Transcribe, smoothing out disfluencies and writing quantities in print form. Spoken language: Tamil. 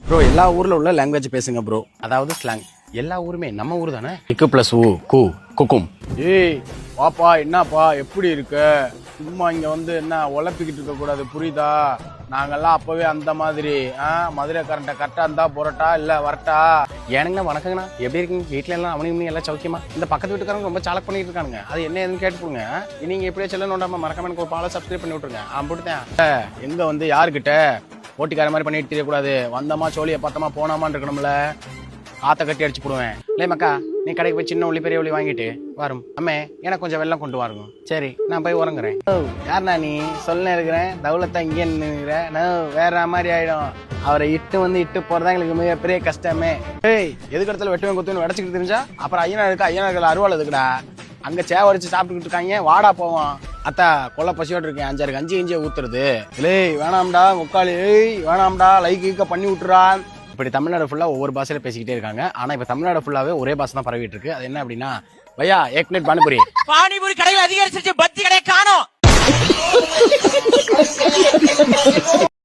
ப்ரோ எல்லா ஊர்ல உள்ள லாங்குவேஜ் பேசுங்க ப்ரோ. அதாவது ஸ்லாங். எல்லா ஊருமே நம்ம ஊர் தானே. இக்கு பிளஸ் ஊ கு குக்கும். ஏய் பாப்பா என்னப்பா எப்படி இருக்க? சும்மா இங்க வந்து என்ன உழப்பிக்கிட்டு இருக்க கூடாது புரியுதா? நாங்கெல்லாம் அப்பவே அந்த மாதிரி மதுரை கரண்ட கரெக்டா இருந்தா போறட்டா இல்ல வரட்டா? ஏனுங்கண்ணா வணக்கங்கண்ணா, எப்படி இருக்கீங்க? வீட்டுல எல்லாம் அவனுக்கு எல்லாம் சௌக்கியமா? இந்த பக்கத்து வீட்டுக்காரங்க ரொம்ப சாலக் பண்ணிட்டு இருக்கானுங்க. அது என்ன ஏதுன்னு கேட்டுப்போங்க. நீங்க எப்படியே செல்ல நோண்டாம மறக்காம எனக்கு ஒரு பாலை சப்ஸ்கிரைப் பண்ணி விட்டுருங்க. அப்படித்தான் எங்க வந்து யாருக்கிட்ட போட்டிக்கார மாதிரி பண்ணிட்டு தெரியக்கூடாது. வந்தமா சோழியை பார்த்தமா போனாமான்னு இருக்கணும்ல. ஆத்த கட்டி அடிச்சு போடுவேன். இல்லை மக்கா, நீ கடைக்கு போய் சின்ன உள்ளி பெரிய உள்ளி வாங்கிட்டு வரும். அம்மே எனக்கு கொஞ்சம் வெள்ளம் கொண்டு வாருங்க. சரி நான் போய் உறங்குறேன். யாருண்ணா நீ சொல்ல இருக்கிறேன்? தௌலத்தா இங்கே நின்னுக்கிறேன். வேற மாதிரி ஆயிடும். அவரை இட்டு போறதா எங்களுக்கு மிகப்பெரிய கஷ்டமே. ஏய் எதுக்கு இடத்துல வெட்டுவேன் குத்துவேன் உடச்சிக்கிட்டு தெரிஞ்சா அப்புறம் ஐயனாருக்கு அருவாள் எதுக்குடா? அங்க சேவடிச்சு சாப்பிட்டுக்கிட்டு இருக்காங்க. வாடா போவோம். அத்தா கொல்ல பசியோடு இருக்கேன். 5 கஞ்சியை ஊத்துறது. இல்லை வேணாம்டா முக்காளி. வேணாம்டா லைக் பண்ணி விட்டுறான். இப்படி தமிழ்நாடு ஃபுல்லா ஒவ்வொரு பாஷையில பேசிக்கிட்டே இருக்காங்க. ஆனா இப்ப தமிழ்நாடு ஃபுல்லாவே ஒரே பாஷை தான் பரவிட்டு இருக்கு. அது என்ன அப்படின்னா, பையா ஏக் பிளேட் பானிபூரி. பானிபூரி கடைகள் அதிகரிச்சிருச்சு, பத்தி கடை காணோம்.